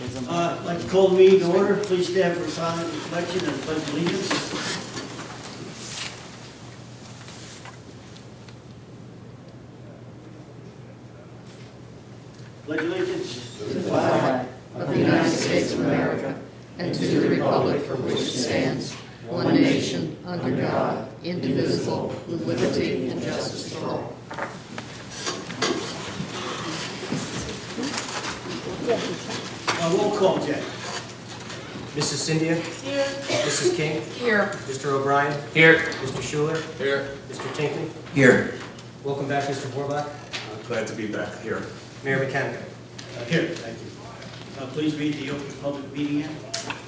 I'd like to call the meeting to order. Please stand for silent reflection and pledge allegiance. Pledge allegiance To the flag of the United States of America and to the republic for which it stands, one nation, under God, indivisible, with liberty and justice for all. Roll call, Jack. Mrs. Cynthia? Here. Mrs. King? Here. Mr. O'Brien? Here. Mr. Schuler? Here. Mr. Tinkin? Here. Welcome back, Mr. Borbach. Glad to be back here. Mayor Mechanic. Here, thank you. Please read the Open Public Meeting Act.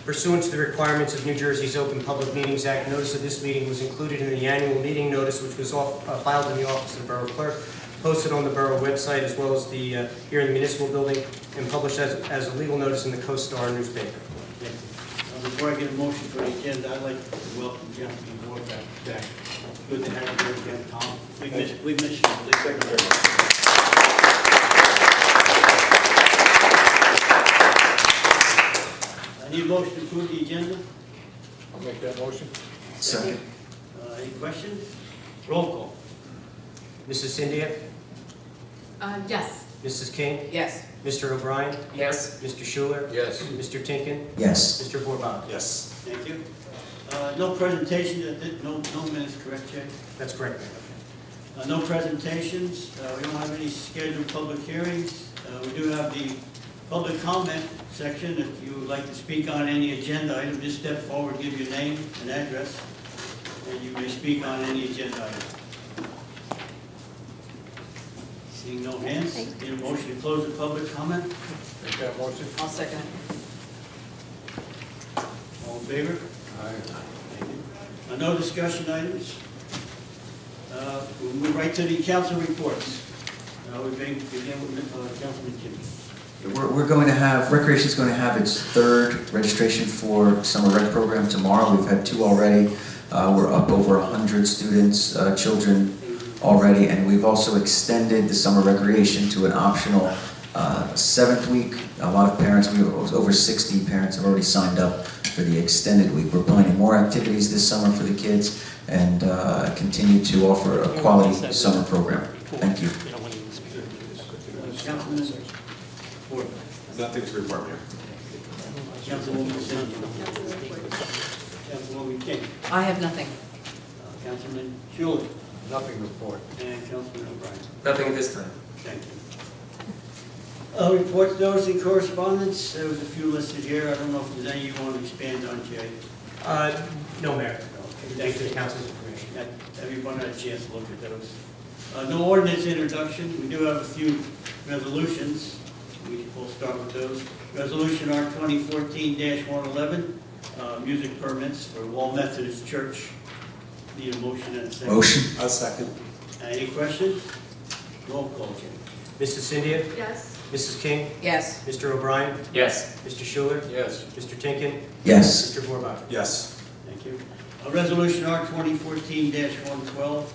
Pursuant to the requirements of New Jersey's Open Public Meetings Act, notice of this meeting was included in the annual meeting notice, which was filed in the office of the Borough Clerk, posted on the Borough website, as well as here in the Municipal Building, and published as a legal notice in the Co-Star newspaper. Thank you. Before I get a motion for the agenda, I'd like to welcome Councilman Borbach back. Good to have you here again, Tom. We miss you. Thank you very much. I need a motion to approve the agenda. I'll make that motion. Second. Any questions? Roll call. Mrs. Cynthia? Yes. Mrs. King? Yes. Mr. O'Brien? Yes. Mr. Schuler? Yes. Mr. Tinkin? Yes. Mr. Borbach? Yes. Thank you. No presentation, no minutes, correct, Jay? That's correct, Mayor. No presentations. We don't have any scheduled public hearings. We do have the public comment section. If you would like to speak on any agenda item, just step forward, give your name and address, and you may speak on any agenda item. Seeing no hands, need a motion to close the public comment? Make that motion. I'll second it. All in favor? Aye. Thank you. No discussion items. We'll move right to the council reports. We begin with Councilman Kim. We're going to have, Recreation is going to have its third registration for summer rec program tomorrow. We've had two already. We're up over 100 students, children already, and we've also extended the summer recreation to an optional 7th week. A lot of parents, over 60 parents have already signed up for the extended week. We're planning more activities this summer for the kids and continue to offer a quality summer program. Thank you. Councilman Ford. Nothing to report, Mayor. Councilwoman Cynthia. Councilwoman King. I have nothing. Councilman Schuler. Nothing to report. And Councilman O'Brien. Nothing this time. Thank you. Reports, notice, and correspondence. There was a few listed here. I don't know if there's any you want to expand on, Jay. No, Mayor. Okay, Thanks for the council's information. Everyone had a chance to look at those. No ordinance introduction. We do have a few resolutions. We'll start with those. Resolution R 2014-111, music permits for Wall Methodist Church. Need a motion and a second. Motion. A second. Any questions? Roll call, Jay. Mrs. Cynthia? Yes. Mrs. King? Yes. Mr. O'Brien? Yes. Mr. Schuler? Yes. Mr. Tinkin? Yes. Mr. Borbach? Yes. Thank you. Resolution R 2014-112,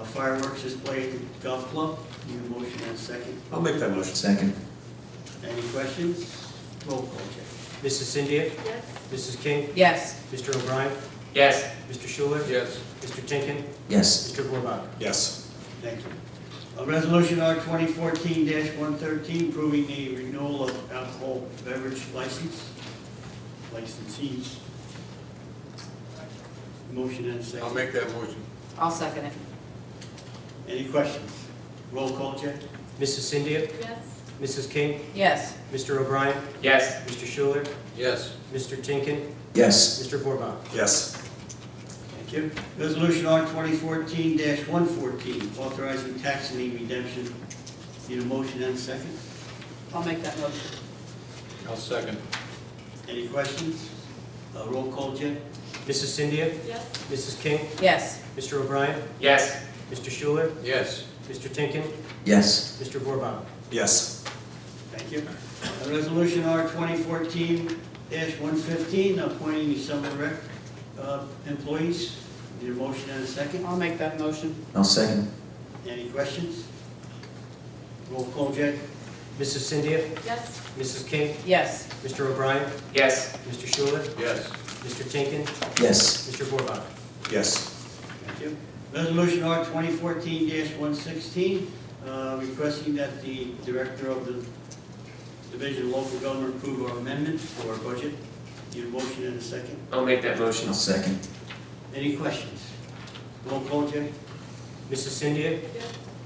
fireworks display at the golf club. Need a motion and a second. I'll make that motion. Second. Any questions? Roll call, Jay. Mrs. Cynthia? Yes. Mrs. King? Yes. Mr. O'Brien? Yes. Mr. Schuler? Yes. Mr. Tinkin? Yes. Mr. Borbach? Yes. Thank you. Resolution R 2014-113, approving the renewal of alcohol beverage licensees. Motion and a second. I'll make that motion. I'll second it. Any questions? Roll call, Jay. Mrs. Cynthia? Yes. Mrs. King? Yes. Mr. O'Brien? Yes. Mr. Schuler? Yes. Mr. Tinkin? Yes. Mr. Borbach? Yes. Thank you. Resolution R 2014-114, authorizing tax lien redemption. Need a motion and a second. I'll make that motion. I'll second. Any questions? Roll call, Jay. Mrs. Cynthia? Yes. Mrs. King? Yes. Mr. O'Brien? Yes. Mr. Schuler? Yes. Mr. Tinkin? Yes. Mr. Borbach? Yes. Thank you. Resolution R 2014-115, appointing the summer rec employees. Need a motion and a second. I'll make that motion. I'll second. Any questions? Roll call, Jay. Mrs. Cynthia? Yes. Mrs. King? Yes. Mr. O'Brien? Yes. Mr. Schuler? Yes. Mr. Tinkin? Yes. Mr. Borbach? Yes. Thank you. Resolution R 2014-116, requesting that the Director of the Division of Local Government approve our amendment to our budget. Need a motion in a second. I'll make that motion. I'll second. Any questions? Roll call, Jay? Mrs. Cynthia?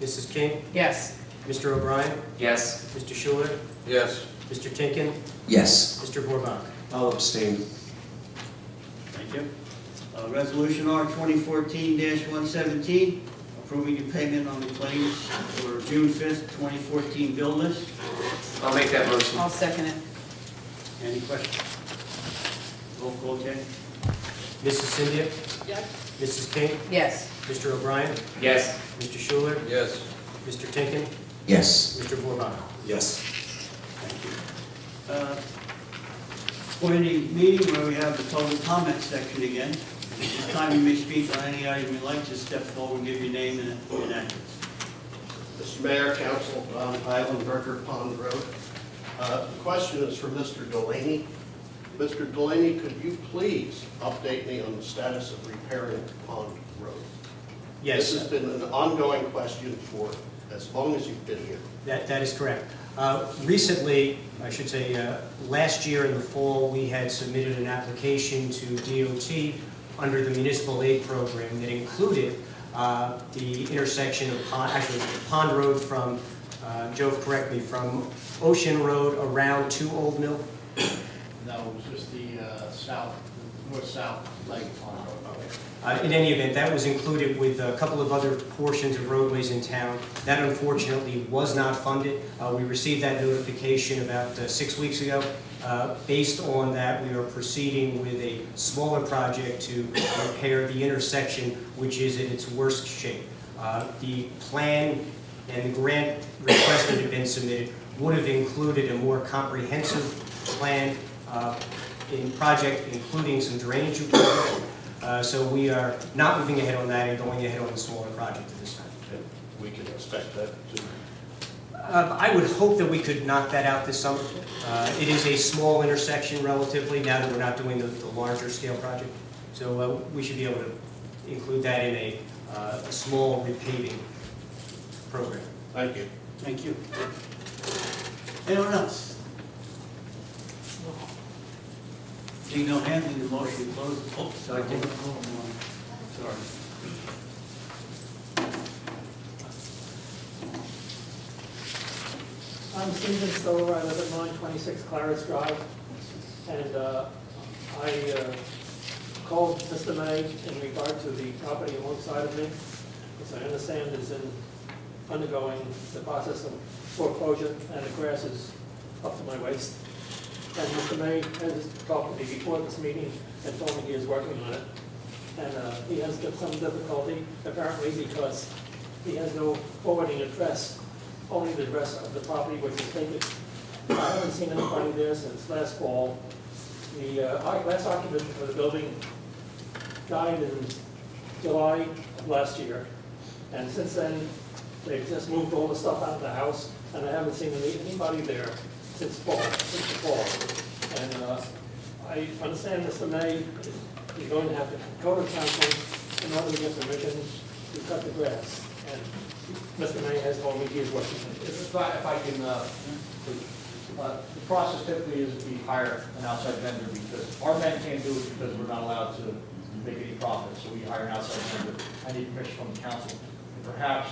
Mrs. King? Yes. Mr. O'Brien? Yes. Mr. Schuler? Yes. Mr. Tinkin? Yes. Mr. Borbach? I'll abstain. Thank you. Resolution R 2014-117, approving the payment on the claims for June 5th, 2014 bill list. I'll make that motion. I'll second it. Any questions? Roll call, Jay? Mrs. Cynthia? Yes. Mrs. King? Yes. Mr. O'Brien? Yes. Mr. Schuler? Yes. Mr. Tinkin? Yes. Mr. Borbach? Yes. Thank you. For any meeting where we have the public comment section again, at this time you may speak on any item you'd like, just step forward and give your name and address. Mr. Mayor, Council, on Islandberger Pond Road. The question is for Mr. Delaney. Mr. Delaney, could you please update me on the status of repairing Pond Road? Yes. This has been an ongoing question for as long as you've been here. That is correct. Recently, I should say, last year in the fall, we had submitted an application to DOT under the municipal aid program that included the intersection of Pond Road from, Joe, correct me, from Ocean Road around to Old Mill. No, it was just the north-south leg on Road. In any event, that was included with a couple of other portions of roadways in town. That unfortunately was not funded. We received that notification about 6 weeks ago. Based on that, we are proceeding with a smaller project to repair the intersection, which is in its worst shape. The plan and the grant request that had been submitted would have included a more comprehensive plan in project, including some drainage improvement. So we are not moving ahead on that and going ahead on the smaller project at this time. We can expect that to. I would hope that we could knock that out this summer. It is a small intersection relatively, now that we're not doing the larger scale project. So we should be able to include that in a small repaving program. Thank you. Thank you. Anyone else? Seeing no hands, need a motion to close. Oh, sorry. Sorry. I'm Stephen Stover, I live at 926 Clarence Drive, and I called Mr. May in regard to the property alongside of me, which I understand is undergoing the process of foreclosure, and the grass is up to my waist. And Mr. May has talked to me before this meeting and told me he is working on it. And he has got some difficulty, apparently, because he has no forwarding address, only the address of the property which is vacant. I haven't seen anybody there since last fall. The last occupant for the building died in July of last year. And since then, they've just moved all the stuff out of the house, and I haven't seen anybody there since the fall. And I understand Mr. May is going to have to go to council in order to get permission to cut the grass. And Mr. May has told me he is working on it. If I can, the process typically is we hire an outside vendor because our men can't do it because we're not allowed to make any profit, so we hire an outside vendor. I need permission from the council. And perhaps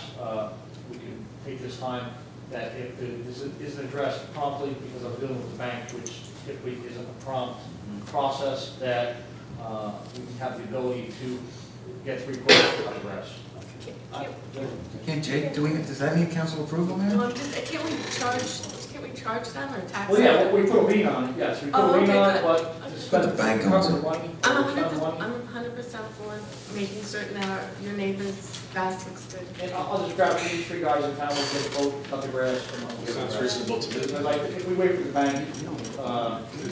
we can take this time that if this isn't addressed promptly, because I'm dealing with the bank, which typically isn't a prompt process, that we can have the ability to get 3 quarters of the grass. Okay, Jake, does that need council approval, man? Well, can't we charge them or tax them? Well, yeah, we put a lien on it, yes, we put a lien on it, but to spend The bank owns it. money. I'm 100% for making certain that your neighbor's grass looks good. And I'll just grab 3 guys in town, we'll get a boat, cut the grass. Sounds reasonable to me. Because like, if we wait for the bank,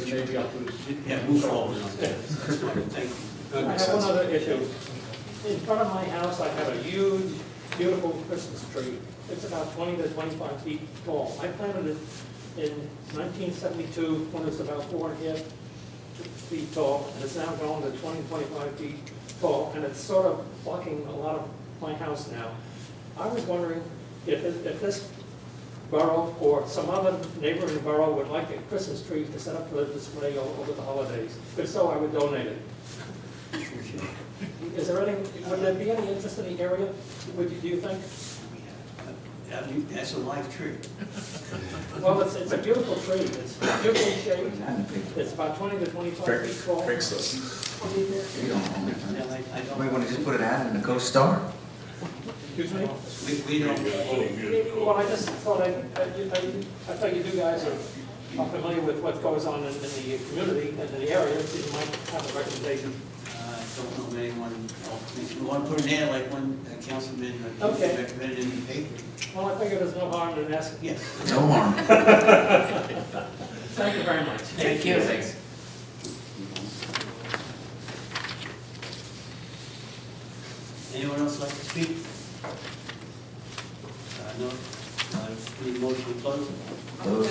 maybe I'll lose. Yeah, move forward. Thank you. I have one other issue. In front of my house, I have a huge beautiful Christmas tree. It's about 20 to 25 feet tall. I planted it in 1972 when it was about 4.5 feet tall, and it's now grown to 20, 25 feet tall, and it's sort of blocking a lot of my house now. I was wondering if this borough or some other neighboring borough would like a Christmas tree to set up for the display over the holidays. If so, I would donate it. Is there any, would there be any interest in the area, do you think? That's a live tree. Well, it's a beautiful tree, it's beautifully shaped, it's about 20 to 25 feet tall. Craigslist. We don't own it. No, I We don't. want to just put an ad in the Coast Star. Excuse me? We don't. Well, I just thought I thought you guys are familiar with what goes on in the community and in the area, so you might have a recommendation. I don't know of anyone else. If you want to put an ad like one councilman Okay. recommended in the paper. Well, I figure there's no harm in asking. Yes. No harm. Thank you very much. Thank you. Thanks. Anyone else like to speak? No? Need a motion to close? Close.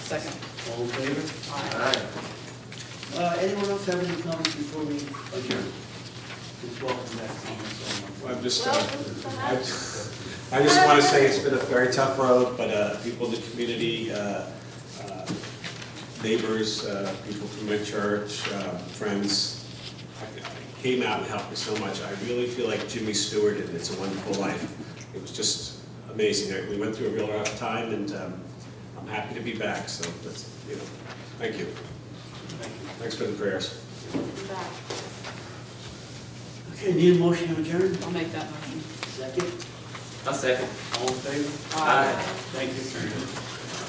Second. All in favor? Aye. Anyone else have any comments before we adjourn? Just welcome back. I'm just, Well, I just want to say it's been a very tough road, but people in the community, neighbors, people from my church, friends, came out and helped me so much. I really feel like Jimmy stewarded it. It's a Wonderful Life. It was just amazing. We went through a real rough time, and I'm happy to be back. So that's, thank you. Thanks for the prayers. Okay, need a motion to adjourn? I'll make that motion. Second? I'll second. All in favor? Aye. Thank you.